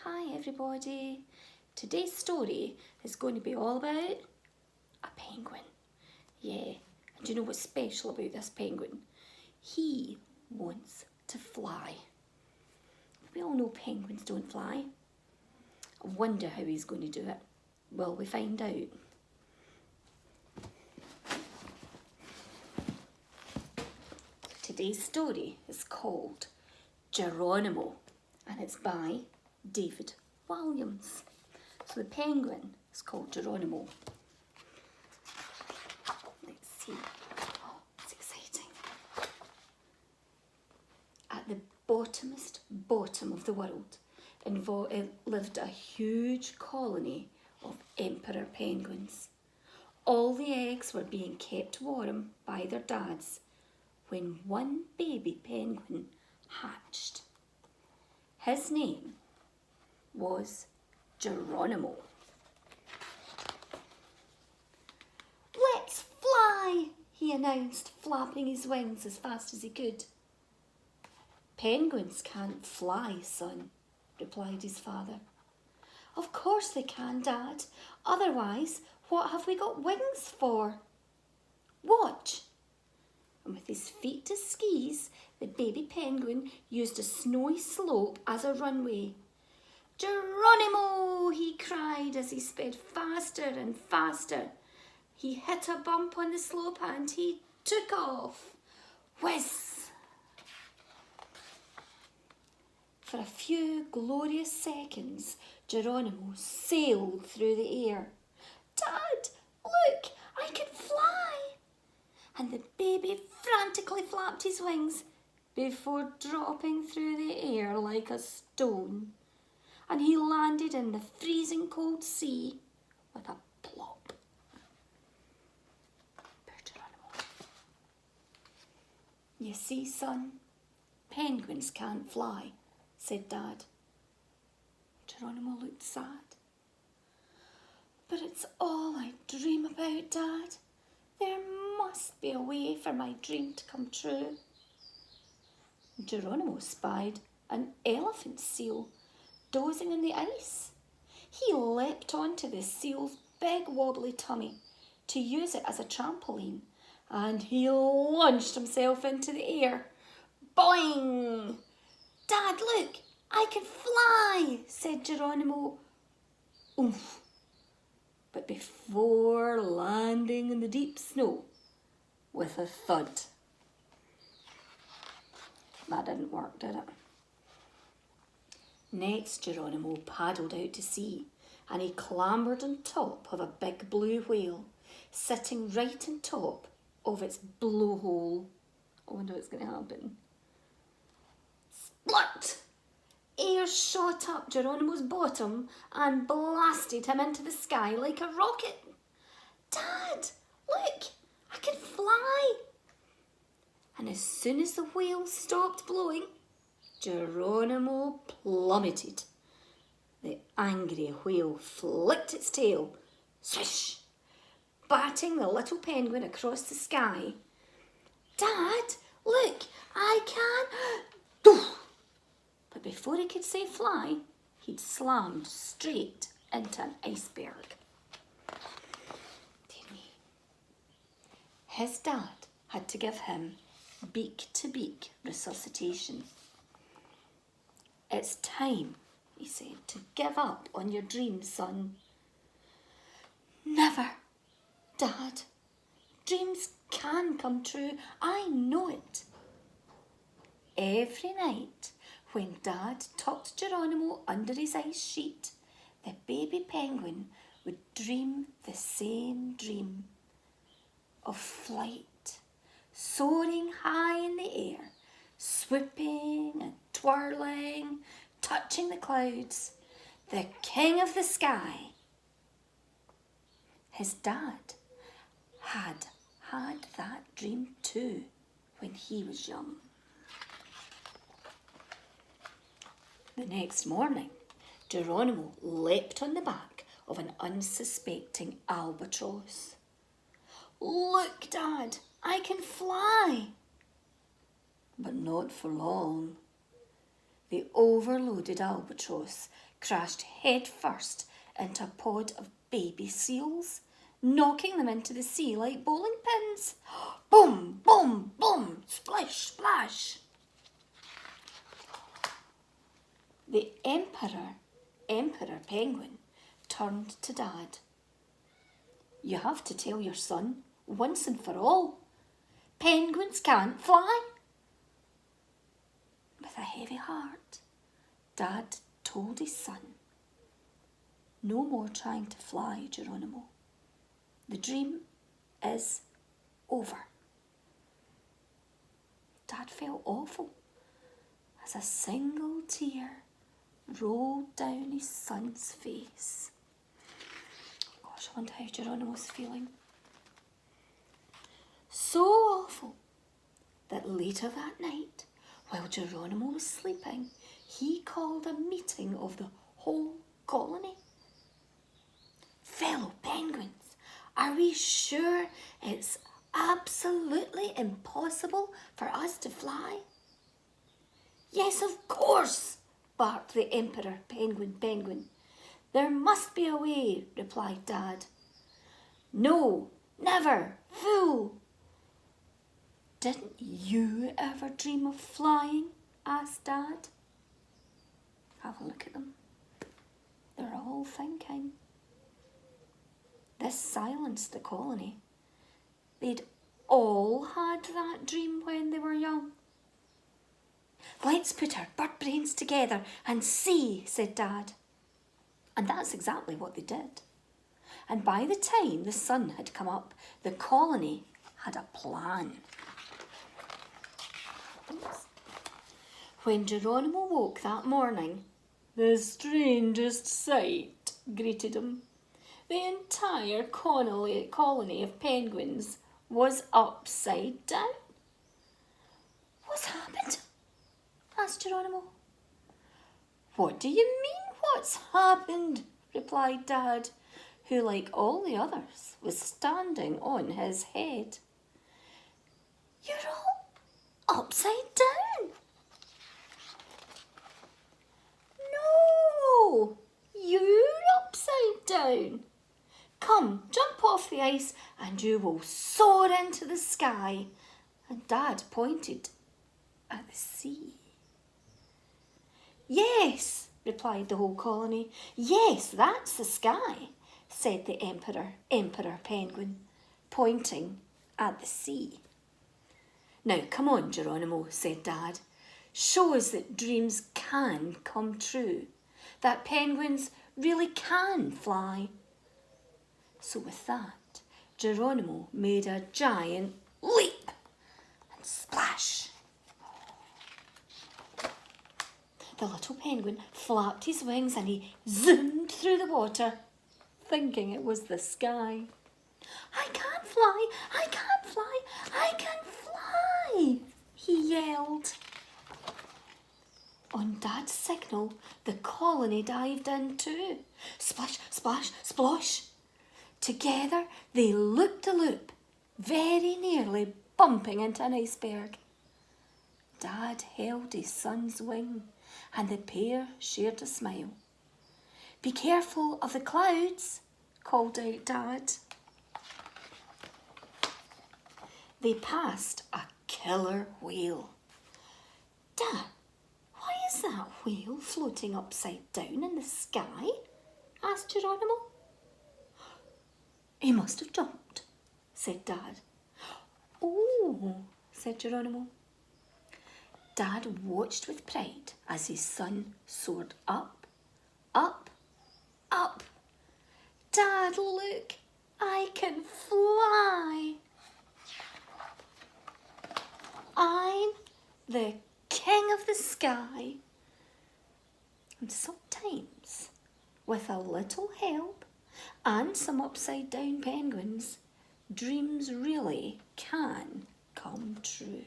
Hi everybody. Today's story is going to be all about a penguin. Yeah, and do you know what's special about this penguin? He wants to fly. We all know penguins don't fly. I wonder how he's going to do it. Will we find out? Today's story is called Geronimo and it's by David Wialliams. So the penguin is called Geronimo. Let's see. Oh, it's exciting. At the bottomest bottom of the world lived a huge colony of emperor penguins. All the eggs were being kept warm by their dads when one baby penguin hatched. His name was Geronimo. "Let's fly," he announced, flapping his wings as fast as he could. "Penguins can't fly, son," replied his father. "Of course they can, Dad. Otherwise, what have we got wings for? Watch." And with his feet as skis, the baby penguin used a snowy slope as a runway. "Geronimo!" he cried as he sped faster and faster. He hit a bump on the slope and he took off. Whiz! For a few glorious seconds, Geronimo sailed through the air. "Dad, look, I can fly!" And the baby frantically flapped his wings before dropping through the air like a stone. And he landed in the freezing cold sea with a plop. Poor Geronimo. "You see, son, penguins can't fly," said Dad. Geronimo looked sad. "But it's all I dream about, Dad. There must be a way for my dream to come true." Geronimo spied an elephant seal dozing in the ice. He leapt onto the seal's big wobbly tummy to use it as a trampoline, and he launched himself into the air. Boing! "Dad, look, I can fly," said Geronimo. Oomph! But before landing in the deep snow with a thud. That didn't work, did it? Next, Geronimo paddled out to sea and he clambered on top of a big blue whale, sitting right on top of its blowhole. I wonder what's going to happen. Splurt! Air shot up Geronimo's bottom and blasted him into the sky like a rocket. "Dad, look, I can fly!" And as soon as the whale stopped blowing, Geronimo plummeted. The angry whale flicked its tail, swish, batting the little penguin across the sky. "Dad, look, I can..." Doof! But before he could say fly, he'd slammed straight into an iceberg. Dear me. His dad had to give him beak-to-beak resuscitation. "It's time," he said, "to give up on your dreams, son." "Never, Dad. Dreams can come true. I know it." Every night, when Dad tucked Geronimo under his ice sheet, the baby penguin would dream the same dream of flight, soaring high in the air, swooping and twirling, touching the clouds, the king of the sky. His dad had had that dream too when he was young. The next morning, Geronimo leapt on the back of an unsuspecting albatross. "Look, Dad, I can fly." But not for long. The overloaded albatross crashed head first into a pod of baby seals, knocking them into the sea like bowling pins. Boom, boom, boom, splish, splash. The Emperor Penguin turned to Dad. You have to tell your son once and for all, penguins can't fly. With a heavy heart, Dad told his son, no more trying to fly, Geronimo. The dream is over. Dad felt awful as a single tear rolled down his son's face. Gosh, I wonder how Geronimo's feeling. So awful that later that night, while Geronimo was sleeping, he called a meeting of the whole colony. Fellow penguins, are we sure it's absolutely impossible for us to fly? Yes, of course, barked the Emperor Penguin. There must be a way, replied Dad. No, never, fool. Didn't you ever dream of flying? Asked Dad. Have a look at them. They're all thinking. This silenced the colony. They'd all had that dream when they were young. Let's put our bird brains together and see, said Dad. And that's exactly what they did. And by the time the sun had come up, the colony had a plan. When Geronimo woke that morning, the strangest sight greeted him. The entire colony of penguins was upside down. What's happened? Asked Geronimo. What do you mean, what's happened? Replied Dad, who, like all the others, was standing on his head. You're all upside down. No, you're upside down. Come, jump off the ice and you will soar into the sky. And Dad pointed at the sea. Yes, replied the whole colony. Yes, that's the sky, said the Emperor Penguin, pointing at the sea. Now, come on, Geronimo, said Dad. Show us that dreams can come true, that penguins really can fly. So with that, Geronimo made a giant leap and splash. The little penguin flapped his wings and he zoomed through the water, thinking it was the sky. I can't fly, I can't fly, I can fly, he yelled. On Dad's signal, the colony dived in too. Splash, splash, splosh. Together they looped a loop, very nearly bumping into an iceberg. Dad held his son's wing and the pair shared a smile. Be careful of the clouds, called out Dad. They passed a killer whale. Dad, why is that whale floating upside down in the sky? Asked Geronimo. He must have jumped, said Dad. Oh, said Geronimo. Dad watched with pride as his son soared up, up, up. Dad, look, I can fly. I'm the king of the sky. And sometimes, with a little help and some upside down penguins, dreams really can come true.